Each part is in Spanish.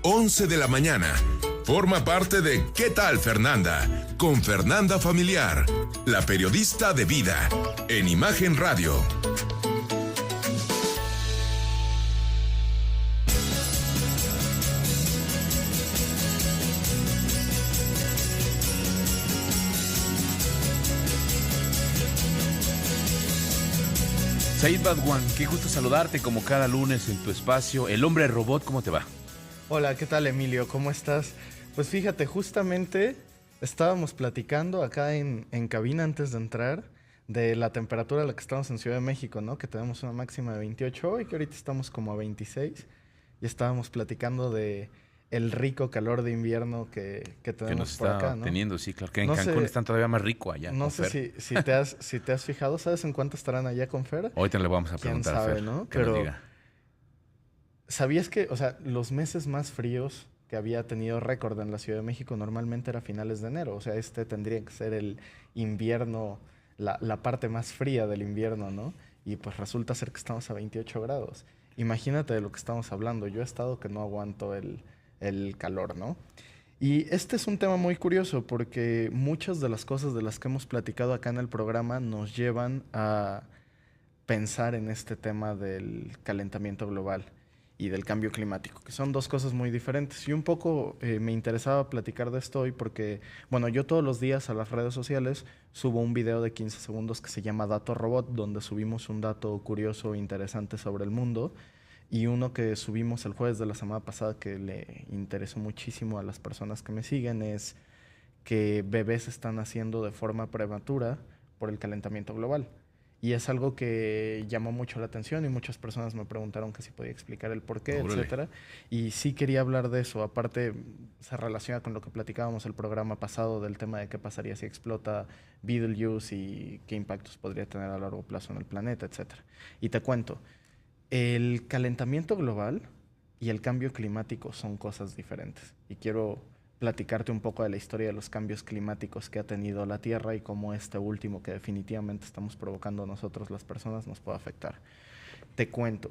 11 de la mañana. Forma parte de ¿Qué tal, Fernanda? Con Fernanda Familiar, la periodista de vida, en Imagen Radio. Said Badwan, qué gusto saludarte como cada lunes en tu espacio. El hombre robot, ¿cómo te va? Hola, ¿qué tal, Emilio? ¿Cómo estás? Pues fíjate, justamente estábamos platicando acá en cabina antes de entrar de la temperatura a la que estamos en Ciudad de México, ¿no? Que tenemos una máxima de 28 y que ahorita estamos como a 26. Y estábamos platicando de el rico calor de invierno que tenemos que nos por está acá, ¿no? teniendo, sí, claro. Que en No Cancún sé, están todavía más rico allá. no con sé Fer. si te has fijado, ¿sabes en cuánto estarán allá con Fer? Ahorita le vamos a ¿Quién preguntar a sabe, Fer no? que nos Pero diga. ¿sabías que, o sea, los meses más fríos que había tenido récord en la Ciudad de México normalmente era a finales de enero? O sea, este tendría que ser el invierno, la parte más fría del invierno, ¿no? Y pues resulta ser que estamos a 28 grados. Imagínate de lo que estamos hablando. Yo he estado que no aguanto el calor, ¿no? Y este es un tema muy curioso porque muchas de las cosas de las que hemos platicado acá en el programa nos llevan a pensar en este tema del calentamiento global y del cambio climático, que son dos cosas muy diferentes. Y un poco me interesaba platicar de esto hoy porque, bueno, yo todos los días a las redes sociales subo un video de 15 segundos que se llama Dato Robot, donde subimos un dato curioso e interesante sobre el mundo. Y uno que subimos el jueves de la semana pasada que le interesó muchísimo a las personas que me siguen es que bebés están naciendo de forma prematura por el calentamiento global. Y es algo que llamó mucho la atención y muchas personas me preguntaron que si podía explicar el por qué, Órale. etcétera. Y sí quería hablar de eso. Aparte, se relaciona con lo que platicábamos el programa pasado del tema de qué pasaría si explota Betelgeuse y qué impactos podría tener a largo plazo en el planeta, etcétera. Y te cuento, el calentamiento global y el cambio climático son cosas diferentes. Y quiero platicarte un poco de la historia de los cambios climáticos que ha tenido la Tierra y cómo este último que definitivamente estamos provocando nosotros las personas nos puede afectar. Te cuento.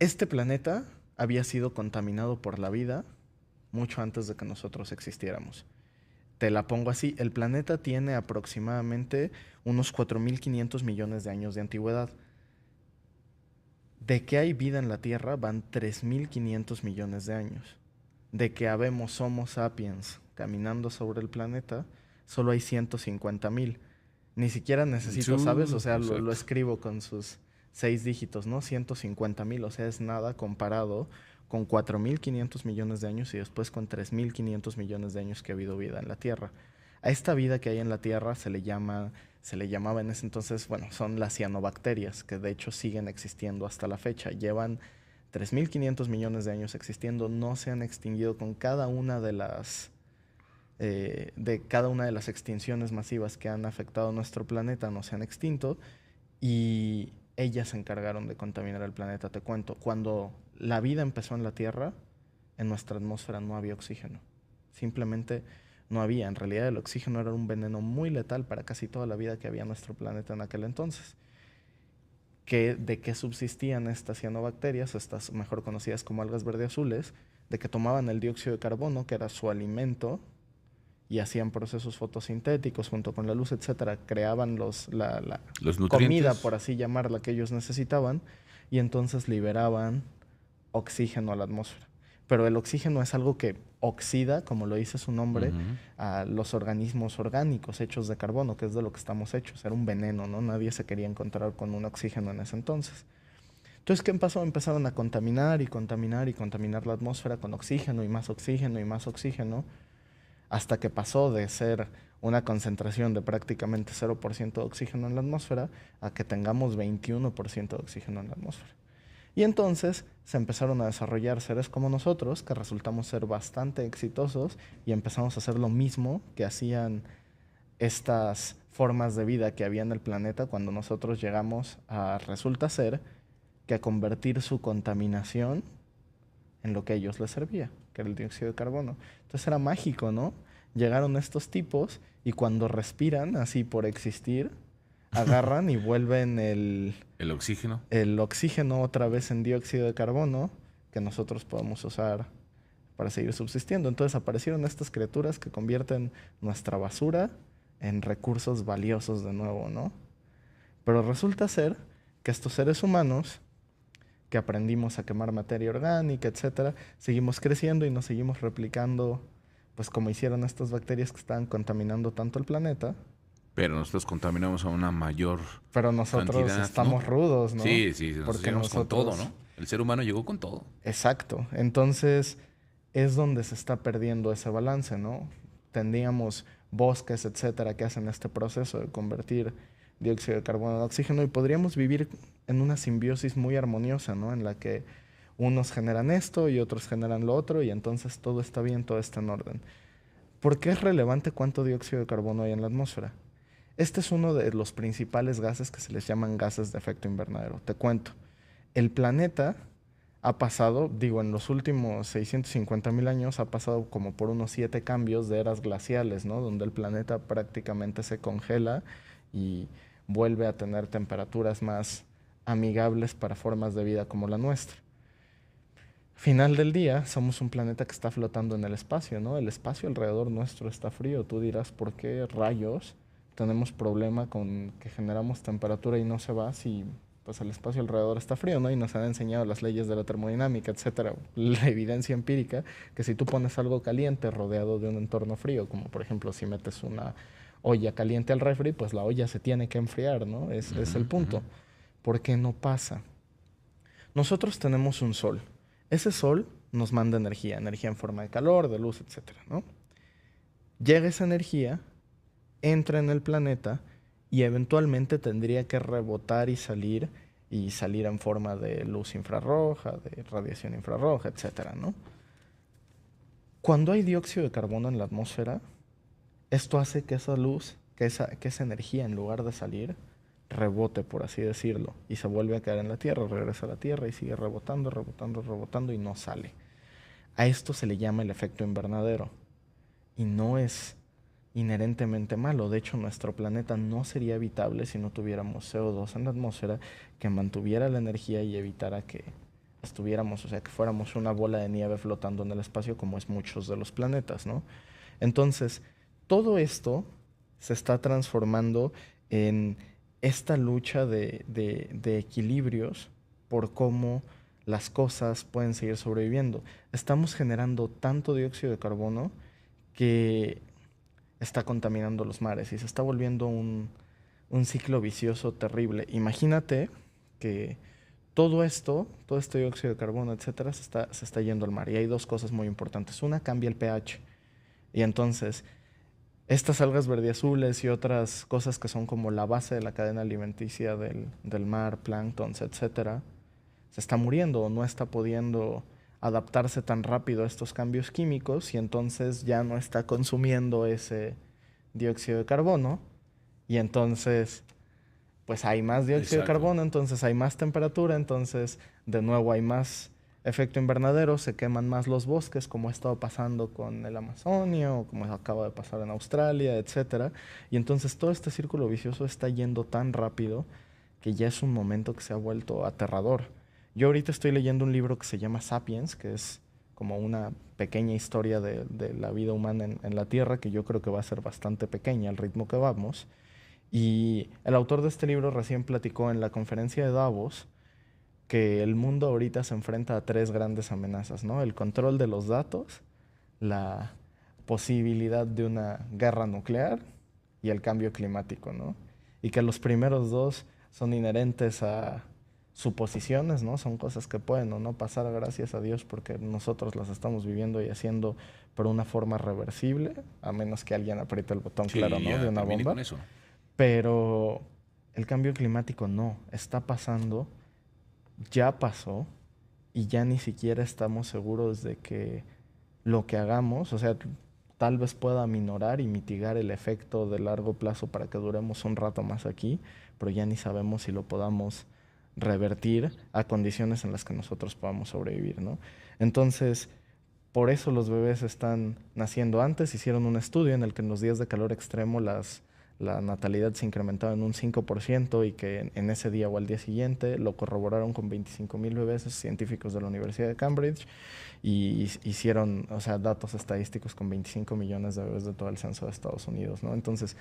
Este planeta había sido contaminado por la vida mucho antes de que nosotros existiéramos. Te la pongo así, el planeta tiene aproximadamente unos 4.500 millones de años de antigüedad. De que hay vida en la Tierra van 3.500 millones de años. De que habemos Homo sapiens caminando sobre el planeta, solo hay 150.000. Ni siquiera necesito, ¿sabes? O sea, lo escribo con sus 6 dígitos, ¿no? 150.000, o sea, es nada comparado con 4.500 millones de años y después con 3.500 millones de años que ha habido vida en la Tierra. A esta vida que hay en la Tierra se le llamaba en ese entonces, bueno, son las cianobacterias, que de hecho siguen existiendo hasta la fecha. Llevan 3.500 millones de años existiendo, no se han extinguido con cada una de las extinciones masivas que han afectado nuestro planeta, no se han extinto y ellas se encargaron de contaminar el planeta. Te cuento, cuando la vida empezó en la Tierra, en nuestra atmósfera no había oxígeno, simplemente no había. En realidad el oxígeno era un veneno muy letal para casi toda la vida que había en nuestro planeta en aquel entonces. ¿De qué subsistían estas cianobacterias, estas mejor conocidas como algas verdeazules? De que tomaban el dióxido de carbono, que era su alimento, y hacían procesos fotosintéticos junto con la luz, etcétera. Creaban los Los nutrientes. comida, por así llamarla, que ellos necesitaban, y entonces liberaban oxígeno a la atmósfera. Pero el oxígeno es algo que oxida, como lo dice su nombre, a los organismos orgánicos hechos de carbono, que es de lo que estamos hechos. Era un veneno, ¿no? Nadie se quería encontrar con un oxígeno en ese entonces. Entonces, ¿qué pasó? Empezaron a contaminar y contaminar y contaminar la atmósfera con oxígeno y más oxígeno y más oxígeno, hasta que pasó de ser una concentración de prácticamente 0% de oxígeno en la atmósfera a que tengamos 21% de oxígeno en la atmósfera. Y entonces se empezaron a desarrollar seres como nosotros, que resultamos ser bastante exitosos y empezamos a hacer lo mismo que hacían estas formas de vida que había en el planeta cuando nosotros llegamos a, resulta ser, que a convertir su contaminación en lo que a ellos les servía, que era el dióxido de carbono. Entonces era mágico, ¿no? Llegaron estos tipos y cuando respiran, así por existir, agarran y vuelven el oxígeno oxígeno otra vez en dióxido de carbono, que nosotros podemos usar para seguir subsistiendo. Entonces aparecieron estas criaturas que convierten nuestra basura en recursos valiosos de nuevo, ¿no? Pero resulta ser que estos seres humanos, que aprendimos a quemar materia orgánica, etcétera, seguimos creciendo y nos seguimos replicando, pues como hicieron estas bacterias que estaban contaminando tanto el planeta. Pero nosotros contaminamos a una mayor Pero nosotros cantidad, estamos ¿no? rudos, ¿no? Sí, nosotros Porque llegamos con todo, nosotros... ¿no? El ser humano llegó con todo. Exacto. Entonces es donde se está perdiendo ese balance, ¿no? Tendríamos bosques, etcétera, que hacen este proceso de convertir dióxido de carbono en oxígeno y podríamos vivir en una simbiosis muy armoniosa, ¿no? En la que unos generan esto y otros generan lo otro y entonces todo está bien, todo está en orden. ¿Por qué es relevante cuánto dióxido de carbono hay en la atmósfera? Este es uno de los principales gases que se les llaman gases de efecto invernadero. Te cuento. El planeta ha pasado, en los últimos 650,000 años ha pasado como por unos 7 cambios de eras glaciales, ¿no? Donde el planeta prácticamente se congela y vuelve a tener temperaturas más amigables para formas de vida como la nuestra. Final del día, somos un planeta que está flotando en el espacio, ¿no? El espacio alrededor nuestro está frío. Tú dirás, ¿por qué rayos tenemos problema con que generamos temperatura y no se va si pues el espacio alrededor está frío, ¿no? Y nos han enseñado las leyes de la termodinámica, etcétera, la evidencia empírica, que si tú pones algo caliente rodeado de un entorno frío, como por ejemplo si metes una olla caliente al refri, pues la olla se tiene que enfriar, ¿no? Es el punto. ¿Por qué no pasa? Nosotros tenemos un sol. Ese sol nos manda energía en forma de calor, de luz, etcétera, ¿no? Llega esa energía, entra en el planeta y eventualmente tendría que rebotar y salir en forma de luz infrarroja, de radiación infrarroja, etcétera, ¿no? Cuando hay dióxido de carbono en la atmósfera, esto hace que esa luz, que esa energía, en lugar de salir, rebote, por así decirlo, y se vuelve a caer en la Tierra, regresa a la Tierra y sigue rebotando, rebotando, rebotando y no sale. A esto se le llama el efecto invernadero y no es inherentemente malo. De hecho, nuestro planeta no sería habitable si no tuviéramos CO2 en la atmósfera que mantuviera la energía y evitara que estuviéramos, o sea, que fuéramos una bola de nieve flotando en el espacio como es muchos de los planetas, ¿no? Entonces, todo esto se está transformando en esta lucha de equilibrios por cómo las cosas pueden seguir sobreviviendo. Estamos generando tanto dióxido de carbono que está contaminando los mares y se está volviendo un ciclo vicioso terrible. Imagínate que todo este dióxido de carbono, etcétera, se está yendo al mar. Y hay dos cosas muy importantes. Una, cambia el pH. Y entonces, estas algas verdiazules y otras cosas que son como la base de la cadena alimenticia del mar, planctons, etcétera, se está muriendo o no está pudiendo adaptarse tan rápido a estos cambios químicos y entonces ya no está consumiendo ese dióxido de carbono y entonces pues hay más dióxido de carbono, entonces hay más temperatura, entonces de nuevo hay más efecto invernadero, se queman más los bosques como ha estado pasando con el Amazonia o como acaba de pasar en Australia, etcétera, y entonces todo este círculo vicioso está yendo tan rápido que ya es un momento que se ha vuelto aterrador. Yo ahorita estoy leyendo un libro que se llama Sapiens, que es como una pequeña historia de la vida humana en la Tierra, que yo creo que va a ser bastante pequeña al ritmo que vamos. Y el autor de este libro recién platicó en la conferencia de Davos que el mundo ahorita se enfrenta a 3 grandes amenazas, ¿no? El control de los datos, la posibilidad de una guerra nuclear y el cambio climático, ¿no? Y que los primeros 2 son inherentes a suposiciones, ¿no? Son cosas que pueden o no pasar, gracias a Dios, porque nosotros las estamos viviendo y haciendo por una forma reversible, a menos que alguien apriete el botón, claro, ¿no? De una bomba. Con eso. Pero el cambio climático no, está pasando, ya pasó, y ya ni siquiera estamos seguros de que lo que hagamos, o sea, tal vez pueda minorar y mitigar el efecto de largo plazo para que duremos un rato más aquí, pero ya ni sabemos si lo podamos revertir a condiciones en las que nosotros podamos sobrevivir, ¿no? Entonces, por eso los bebés están naciendo antes. Hicieron un estudio en el que en los días de calor extremo las la natalidad se incrementaba en un 5% y que en ese día o al día siguiente lo corroboraron con 25,000 bebés científicos de la Universidad de Cambridge y hicieron, o sea, datos estadísticos con 25 millones de bebés de todo el censo de Estados Unidos, ¿no? Entonces,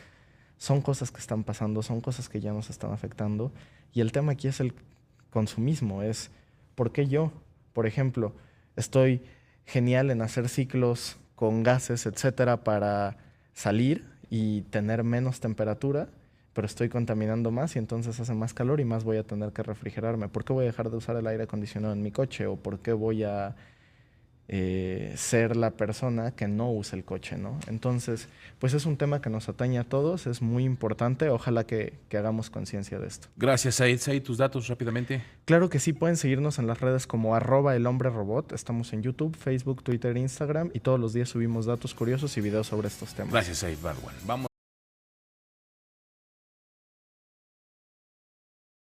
son cosas que están pasando, son cosas que ya nos están afectando y el tema aquí es el consumismo, es ¿por qué yo? Por ejemplo, estoy genial en hacer ciclos con gases, etcétera, para salir y tener menos temperatura, pero estoy contaminando más y entonces hace más calor y más voy a tener que refrigerarme. ¿Por qué voy a dejar de usar el aire acondicionado en mi coche? ¿O por qué voy a ser la persona que no usa el coche, ¿no? Entonces, pues es un tema que nos atañe a todos, es muy importante, ojalá que hagamos conciencia de esto. Gracias, Said. Said, tus datos rápidamente. Claro que sí, pueden seguirnos en las redes como @elhombrerobot, estamos en YouTube, Facebook, Twitter, Instagram y todos los días subimos datos curiosos y videos sobre estos temas. Gracias, Said Baldwin. Vamos